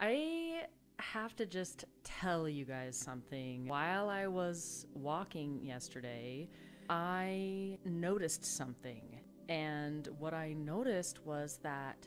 I have to just tell you guys something. While I was walking yesterday, I noticed something. And what I noticed was that,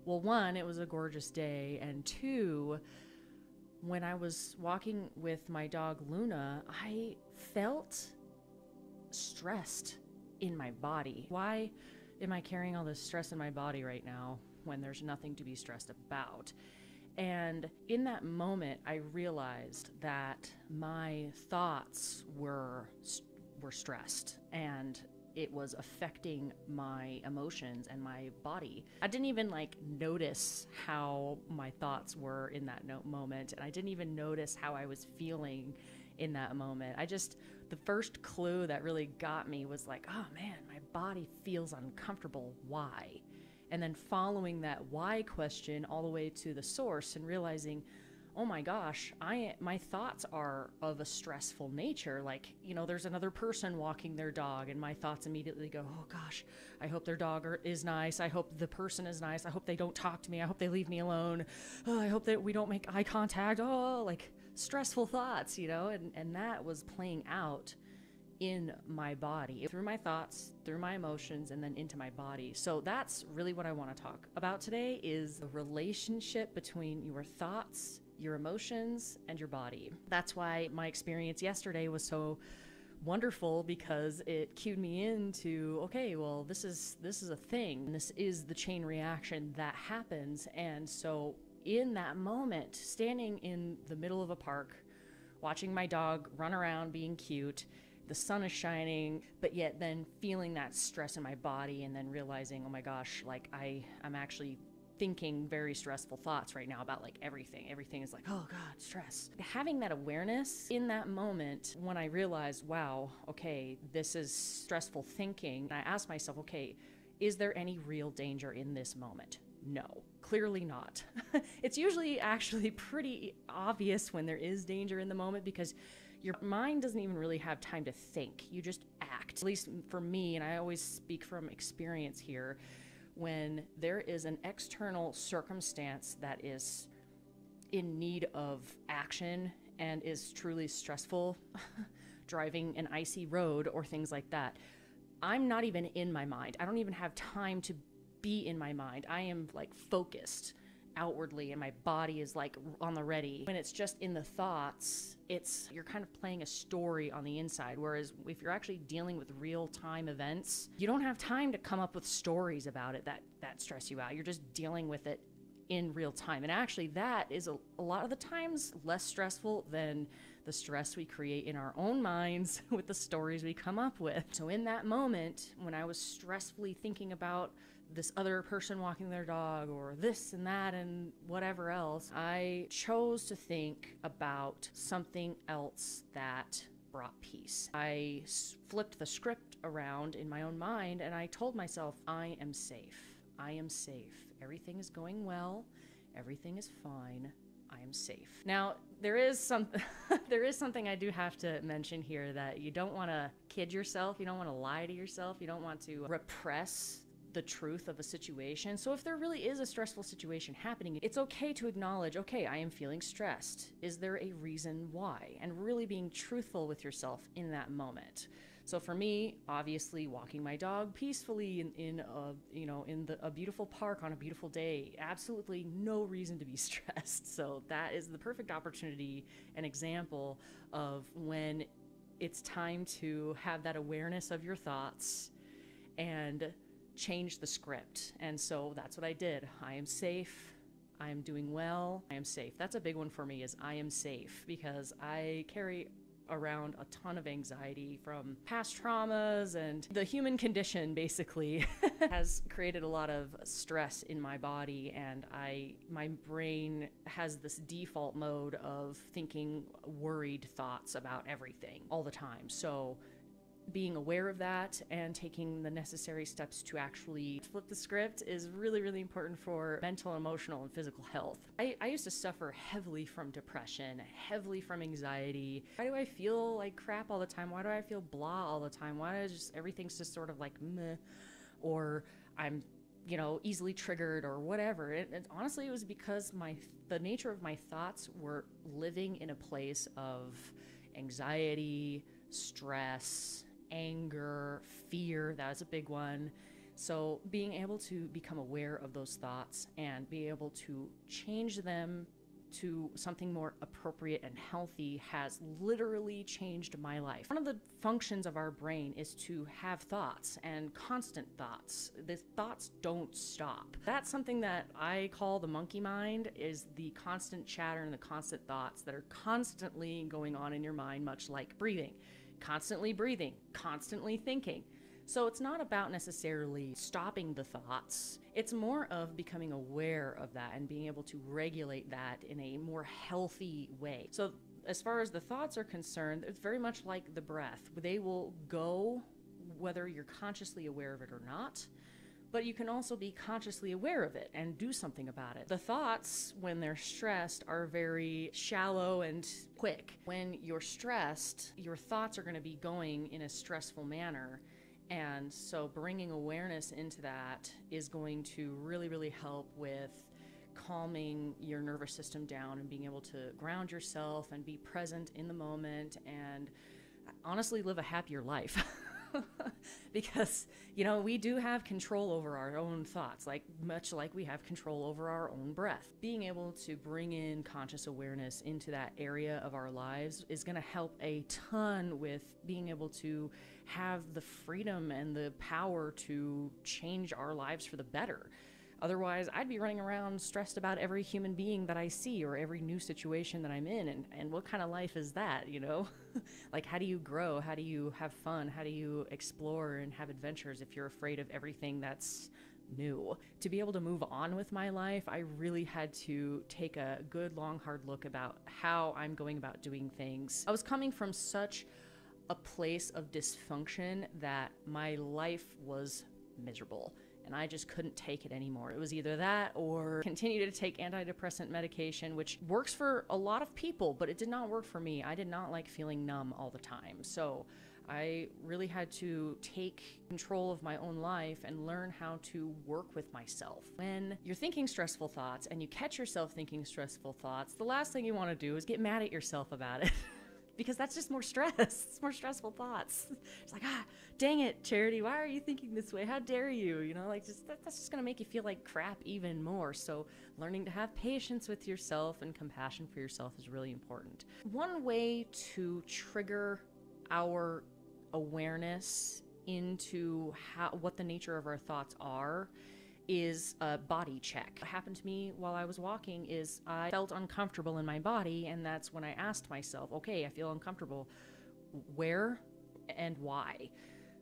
well, one, it was a gorgeous day, and two, when I was walking with my dog Luna, I felt stressed in my body. Why am I carrying all this stress in my body right now when there's nothing to be stressed about? And in that moment, I realized that my thoughts were stressed, and it was affecting my emotions and my body. I didn't even notice how my thoughts were in that moment, and I didn't even notice how I was feeling in that moment. The first clue that really got me was like, oh man, my body feels uncomfortable. Why? And then following that why question all the way to the source and realizing, oh my gosh, my thoughts are of a stressful nature. There's another person walking their dog, and my thoughts immediately go, oh gosh, I hope their dog is nice. I hope the person is nice. I hope they don't talk to me. I hope they leave me alone. Oh, I hope that we don't make eye contact. Oh, stressful thoughts, and that was playing out in my body, through my thoughts, through my emotions, and then into my body. So that's really what I want to talk about today, is the relationship between your thoughts, your emotions, and your body. That's why my experience yesterday was so wonderful, because it cued me into, okay, well, this is a thing. This is the chain reaction that happens. And so in that moment, standing in the middle of a park, watching my dog run around being cute, the sun is shining, but yet then feeling that stress in my body, and then realizing, oh my gosh, I'm actually thinking very stressful thoughts right now about everything. Everything is oh God, stress. Having that awareness in that moment, when I realized, wow, okay, this is stressful thinking, I asked myself, okay, is there any real danger in this moment? No, clearly not. It's usually actually pretty obvious when there is danger in the moment, because your mind doesn't even really have time to think. You just act. At least for me, and I always speak from experience here, when there is an external circumstance that is in need of action and is truly stressful, driving an icy road or things like that, I'm not even in my mind. I don't even have time to be in my mind. I am focused outwardly, and my body is on the ready. When it's just in the thoughts, you're kind of playing a story on the inside. Whereas if you're actually dealing with real-time events, you don't have time to come up with stories about it that stress you out. You're just dealing with it in real time. And actually that is a lot of the times less stressful than the stress we create in our own minds with the stories we come up with. So in that moment, when I was stressfully thinking about this other person walking their dog, or this and that and whatever else, I chose to think about something else that brought peace. I flipped the script around in my own mind, and I told myself, I am safe. I am safe. Everything is going well. Everything is fine. I am safe. Now, there is something I do have to mention here, that you don't want to kid yourself. You don't want to lie to yourself. You don't want to repress the truth of a situation. So if there really is a stressful situation happening, it's okay to acknowledge, okay, I am feeling stressed. Is there a reason why? And really being truthful with yourself in that moment. So for me, obviously, walking my dog peacefully in a beautiful park on a beautiful day, absolutely no reason to be stressed. So that is the perfect opportunity and example of when it's time to have that awareness of your thoughts and change the script. And so that's what I did. I am safe. I am doing well. I am safe. That's a big one for me, is I am safe, because I carry around a ton of anxiety from past traumas, and the human condition basically has created a lot of stress in my body, and my brain has this default mode of thinking worried thoughts about everything all the time. So being aware of that and taking the necessary steps to actually flip the script is really, really important for mental, emotional, and physical health. I used to suffer heavily from depression, heavily from anxiety. Why do I feel like crap all the time? Why do I feel blah all the time? Why do everything's just sort of meh? Or I'm easily triggered or whatever. Honestly, it was because the nature of my thoughts were living in a place of anxiety, stress, anger, fear. That was a big one. So being able to become aware of those thoughts and be able to change them to something more appropriate and healthy has literally changed my life. One of the functions of our brain is to have thoughts, and constant thoughts. The thoughts don't stop. That's something that I call the monkey mind, is the constant chatter and the constant thoughts that are constantly going on in your mind, much like breathing, constantly thinking. So it's not about necessarily stopping the thoughts. It's more of becoming aware of that and being able to regulate that in a more healthy way. So as far as the thoughts are concerned, it's very much like the breath. They will go whether you're consciously aware of it or not, but you can also be consciously aware of it and do something about it. The thoughts, when they're stressed, are very shallow and quick. When you're stressed, your thoughts are going to be going in a stressful manner. And so bringing awareness into that is going to really, really help with calming your nervous system down and being able to ground yourself and be present in the moment and honestly live a happier life. Because, we do have control over our own thoughts, much like we have control over our own breath. Being able to bring in conscious awareness into that area of our lives is going to help a ton with being able to have the freedom and the power to change our lives for the better. Otherwise, I'd be running around stressed about every human being that I see or every new situation that I'm in. And what kind of life is that, how do you grow? How do you have fun? How do you explore and have adventures if you're afraid of everything that's new? To be able to move on with my life, I really had to take a good, long, hard look about how I'm going about doing things. I was coming from such a place of dysfunction that my life was miserable. And I just couldn't take it anymore. It was either that or continue to take antidepressant medication, which works for a lot of people, but it did not work for me. I did not like feeling numb all the time. So I really had to take control of my own life and learn how to work with myself. When you're thinking stressful thoughts and you catch yourself thinking stressful thoughts, the last thing you want to do is get mad at yourself about it. Because that's just more stress. It's more stressful thoughts. It's like, dang it, Charity, why are you thinking this way? How dare you? That's just going to make you feel like crap even more. So learning to have patience with yourself and compassion for yourself is really important. One way to trigger our awareness into what the nature of our thoughts are is a body check. What happened to me while I was walking is I felt uncomfortable in my body, and that's when I asked myself, okay, I feel uncomfortable. Where and why?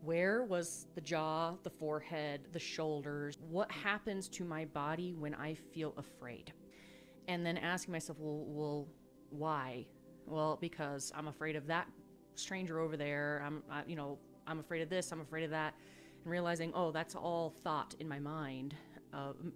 Where was the jaw, the forehead, the shoulders? What happens to my body when I feel afraid? And then asking myself, well, why? Well, because I'm afraid of that stranger over there. I'm afraid of this, I'm afraid of that. And realizing, that's all thought in my mind,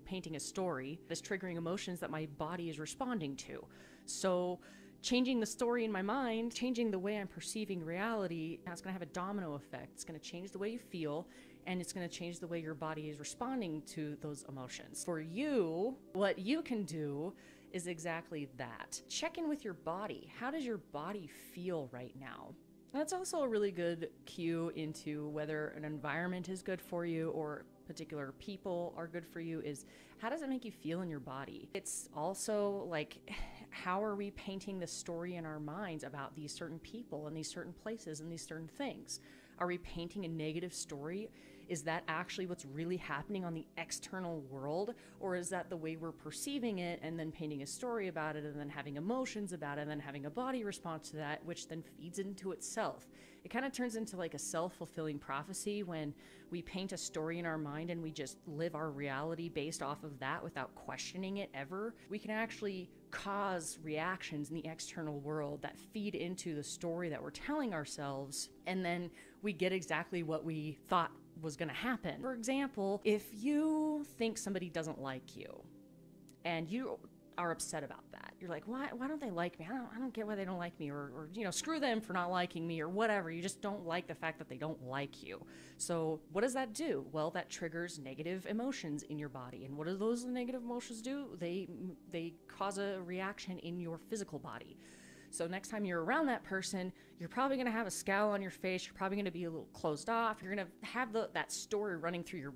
painting a story that's triggering emotions that my body is responding to. So changing the story in my mind, changing the way I'm perceiving reality, that's going to have a domino effect. It's going to change the way you feel, and it's going to change the way your body is responding to those emotions. For you, what you can do is exactly that. Check in with your body. How does your body feel right now? That's also a really good cue into whether an environment is good for you or particular people are good for you is how does it make you feel in your body? It's also like, how are we painting the story in our minds about these certain people and these certain places and these certain things? Are we painting a negative story? Is that actually what's really happening on the external world? Or is that the way we're perceiving it and then painting a story about it and then having emotions about it and then having a body response to that, which then feeds into itself? It kind of turns into like a self-fulfilling prophecy when we paint a story in our mind and we just live our reality based off of that without questioning it ever. We can actually cause reactions in the external world that feed into the story that we're telling ourselves, and then we get exactly what we thought was going to happen. For example, if you think somebody doesn't like you, and are upset about that. You're like, why don't they like me? I don't get why they don't like me, or screw them for not liking me, or whatever. You just don't like the fact that they don't like you. So what does that do? Well, that triggers negative emotions in your body. And what do those negative emotions do? They cause a reaction in your physical body. So next time you're around that person, you're probably going to have a scowl on your face. You're probably going to be a little closed off. You're going to have that story running through your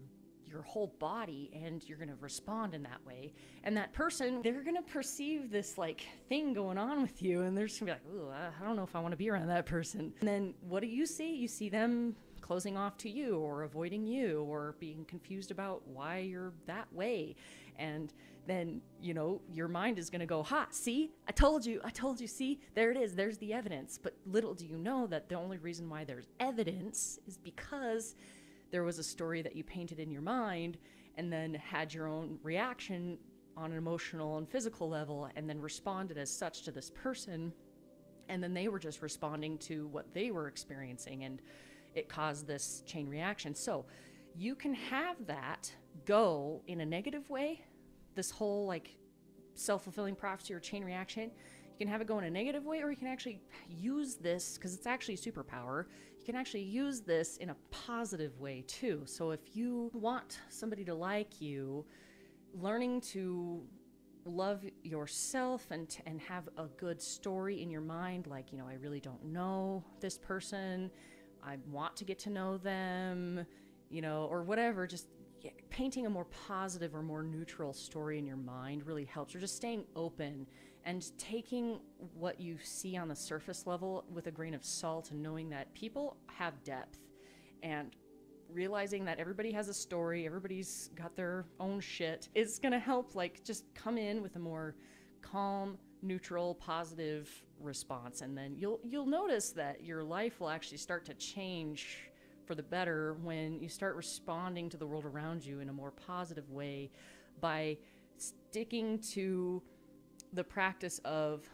whole body, and you're going to respond in that way. And that person, they're going to perceive this like thing going on with you, and they're just going to be like, ooh, I don't know if I want to be around that person. And then what do? You see them closing off to you, or avoiding you, or being confused about why you're that way. And then, your mind is going to go, ha, see, I told you, see, there it is, there's the evidence. But little do you know that the only reason why there's evidence is because there was a story that you painted in your mind, and then had your own reaction on an emotional and physical level, and then responded as such to this person. And then they were just responding to what they were experiencing, and it caused this chain reaction. So you can have that go in a negative way, this whole like self-fulfilling prophecy or chain reaction. You can have it go in a negative way, or you can actually use this, because it's actually a superpower, you can actually use this in a positive way too. So if you want somebody to like you, learning to love yourself and have a good story in your mind, like, I really don't know this person, I want to get to know them, or whatever, just painting a more positive or more neutral story in your mind really helps. Or just staying open and taking what you see on the surface level with a grain of salt, and knowing that people have depth, and realizing that everybody has a story, everybody's got their own shit, is going to help like just come in with a more calm, neutral, positive response. And then you'll notice that your life will actually start to change for the better when you start responding to the world around you in a more positive way, by sticking to the practice of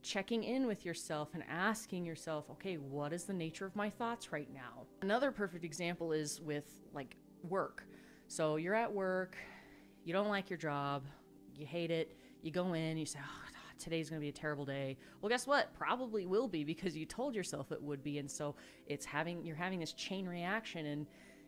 checking in with yourself and asking yourself, okay, what is the nature of my thoughts right now? Another perfect example is with like work. So you're at work, you don't like your job, you hate it, you go in, you say, oh, today's going to be a terrible day. Well, guess what? Probably will be, because you told yourself it would be. And so you're having this chain reaction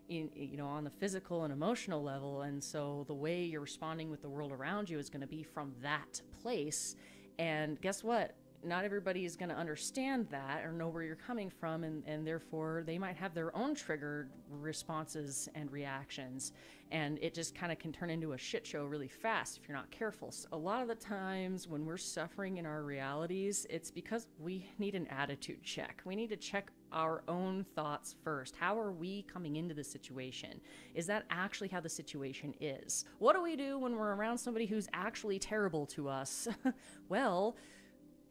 on the physical and emotional level. And so the way you're responding with the world around you is going to be from that place. And guess what? Not everybody is going to understand that or know where you're coming from, and therefore they might have their own triggered responses and reactions, and it just kind of can turn into a shit show really fast if you're not careful. So a lot of the times when we're suffering in our realities, it's because we need an attitude check. We need to check our own thoughts first. How are we coming into the situation? Is that actually how the situation is? What do we do when we're around somebody who's actually terrible to us? Well,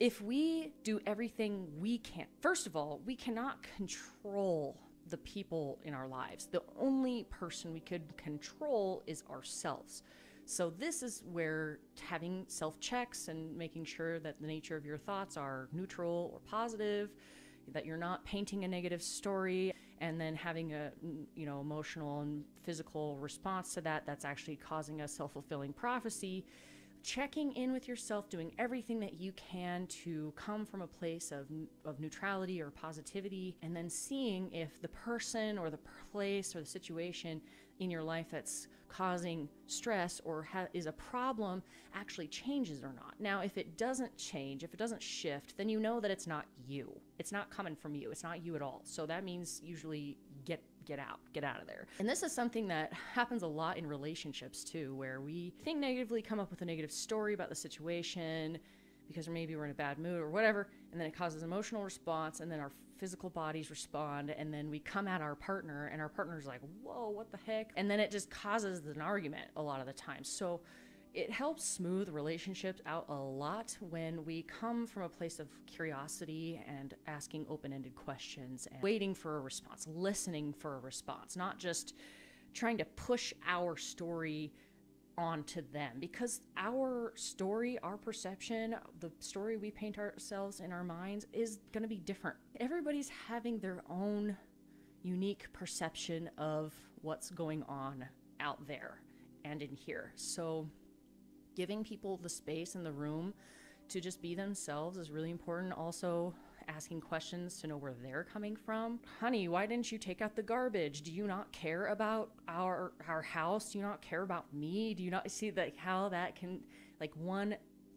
if we do everything we can, first of all, we cannot control the people in our lives. The only person we could control is ourselves. So this is where having self-checks and making sure that the nature of your thoughts are neutral or positive, that you're not painting a negative story, and then having a emotional and physical response to that that's actually causing a self-fulfilling prophecy. Checking in with yourself, doing everything that you can to come from a place of neutrality or positivity, and then seeing if the person or the place or the situation in your life that's causing stress or is a problem actually changes or not. Now, if it doesn't change, if it doesn't shift, then you know that it's not you. It's not coming from you. It's not you at all. So that means usually get out of there. And this is something that happens a lot in relationships too, where we think negatively, come up with a negative story about the situation because maybe we're in a bad mood or whatever, and then it causes emotional response, and then our physical bodies respond, and then we come at our partner, and our partner's like, whoa, what the heck? And then it just causes an argument a lot of the time. So it helps smooth relationships out a lot when we come from a place of curiosity and asking open-ended questions and waiting for a response, listening for a response, not just trying to push our story onto them, because our story, our perception, the story we paint ourselves in our minds is going to be different. Everybody's having their own unique perception of what's going on out there and in here. So Giving people the space and the room to just be themselves is really important. Also, asking questions to know where they're coming from. Honey, why didn't you take out the garbage? Do you not care about our house? Do you not care about me? Do you not see that how that can, like, one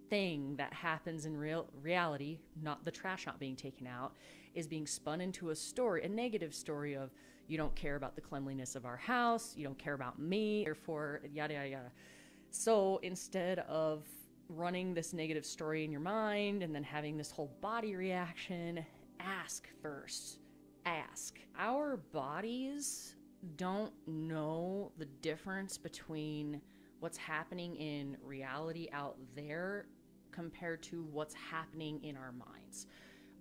thing that happens in reality, not the trash not being taken out, is being spun into a story, a negative story of, you don't care about the cleanliness of our house, you don't care about me, therefore yada yada yada. So instead of running this negative story in your mind and then having this whole body reaction, ask first. Ask. Our bodies don't know the difference between what's happening in reality out there compared to what's happening in our minds.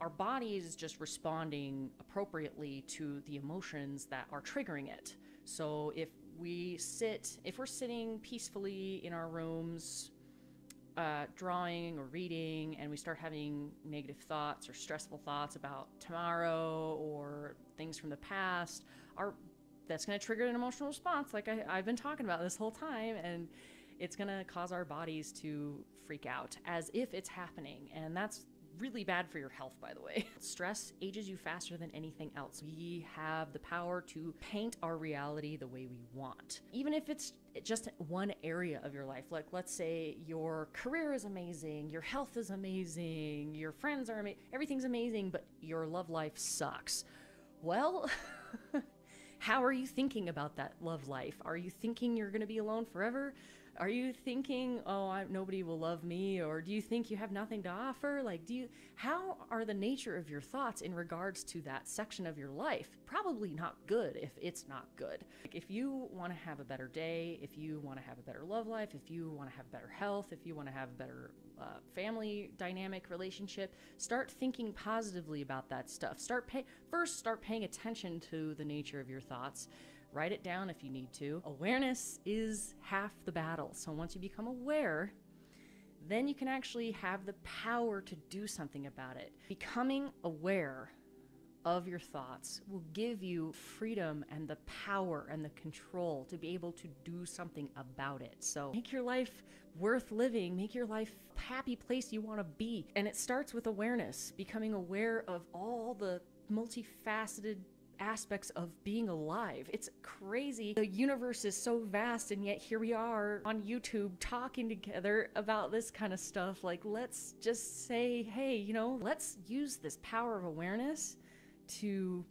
Our body is just responding appropriately to the emotions that are triggering it. So if we're sitting peacefully in our rooms, drawing or reading, and we start having negative thoughts or stressful thoughts about tomorrow or things from the past, that's going to trigger an emotional response like I've been talking about this whole time, and it's going to cause our bodies to freak out as if it's happening, and that's really bad for your health, by the way. Stress ages you faster than anything else. We have the power to paint our reality the way we want, even if it's just one area of your life. Like, let's say your career is amazing, your health is amazing, your friends are amazing, everything's amazing, but your love life sucks. Well, how are you thinking about that love life? Are you thinking you're going to be alone forever? Are you thinking, nobody will love me? Or do you think you have nothing to offer? How are the nature of your thoughts in regards to that section of your life? Probably not good if it's not good. If you want to have a better day, if you want to have a better love life, if you want to have better health, if you want to have a better family dynamic relationship, start thinking positively about that stuff. Start paying attention to the nature of your thoughts. Write it down if you need to. Awareness is half the battle. So once you become aware, then you can actually have the power to do something about it. Becoming aware of your thoughts will give you freedom and the power and the control to be able to do something about it. So make your life worth living, make your life a happy place you want to be. And it starts with awareness, becoming aware of all the multifaceted aspects of being alive. It's crazy. The universe is so vast, and yet here we are on YouTube talking together about this kind of stuff. Like, let's just say, hey, let's use this power of awareness to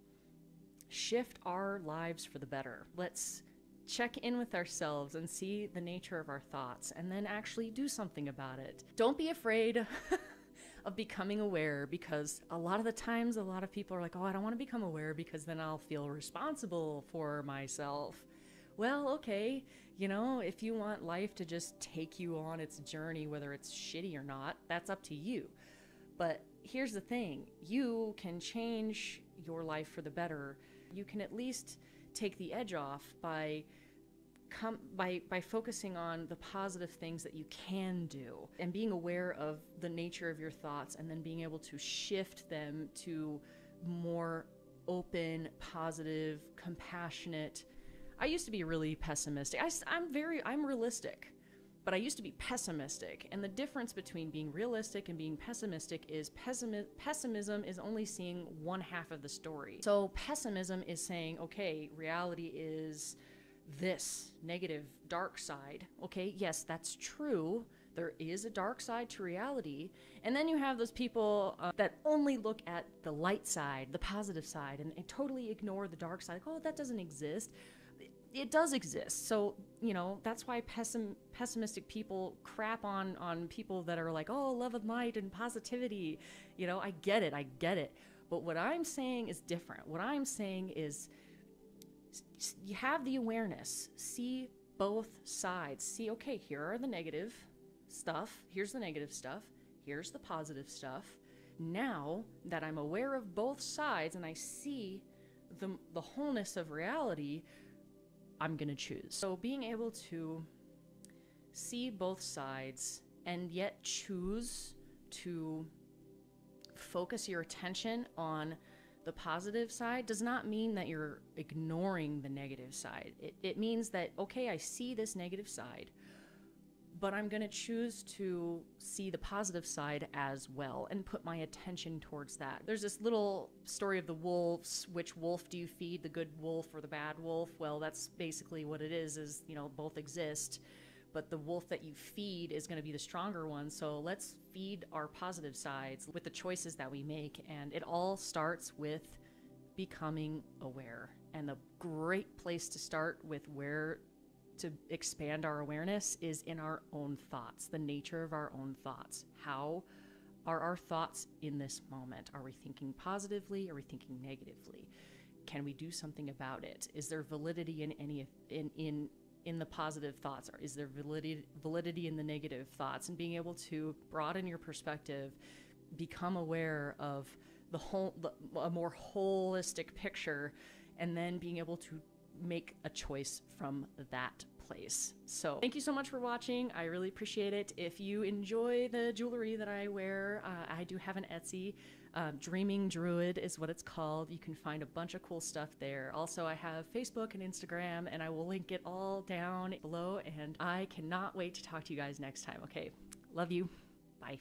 shift our lives for the better. Let's check in with ourselves and see the nature of our thoughts, and then actually do something about it. Don't be afraid of becoming aware, because a lot of the times, a lot of people are like, I don't want to become aware because then I'll feel responsible for myself. Well, okay, if you want life to just take you on its journey, whether it's shitty or not, that's up to you. But here's the thing, you can change your life for the better. You can at least take the edge off by focusing on the positive things that you can do and being aware of the nature of your thoughts, and then being able to shift them to more open, positive, compassionate. I used to be really pessimistic. I'm realistic, but I used to be pessimistic. And the difference between being realistic and being pessimistic is pessimism is only seeing one half of the story. So pessimism is saying, okay, reality is this negative dark side. Okay, yes, that's true. There is a dark side to reality. And then you have those people that only look at the light side, the positive side, and totally ignore the dark side. Like, that doesn't exist. It does exist. So, that's why pessimistic people crap on people that are like, love of light and positivity. I get it. But what I'm saying is different. What I'm saying is, you have the awareness, see both sides, see, okay, here are the negative stuff, here's the negative stuff, here's the positive stuff. Now that I'm aware of both sides and I see the wholeness of reality, I'm gonna choose. So being able to see both sides and yet choose to focus your attention on the positive side does not mean that you're ignoring the negative side. It means that, okay, I see this negative side. but I'm going to choose to see the positive side as well and put my attention towards that. There's this little story of the wolves. Which wolf do you feed, the good wolf or the bad wolf? Well, that's basically what it is, both exist, but the wolf that you feed is going to be the stronger one. So let's feed our positive sides with the choices that we make. And it all starts with becoming aware. And the great place to start with where to expand our awareness is in our own thoughts, the nature of our own thoughts. How are our thoughts in this moment? Are we thinking positively? Are we thinking negatively? Can we do something about it? Is there validity in any in the positive thoughts, or is there validity in the negative thoughts? And being able to broaden your perspective, become aware of a more holistic picture, and then being able to make a choice from that place. So thank you so much for watching. I really appreciate it. If you enjoy the jewelry that I wear, I do have an Etsy. Dreaming Druid is what it's called. You can find a bunch of cool stuff there. Also, I have Facebook and Instagram, and I will link it all down below. And I cannot wait to talk to you guys next time. Okay, love you. Bye.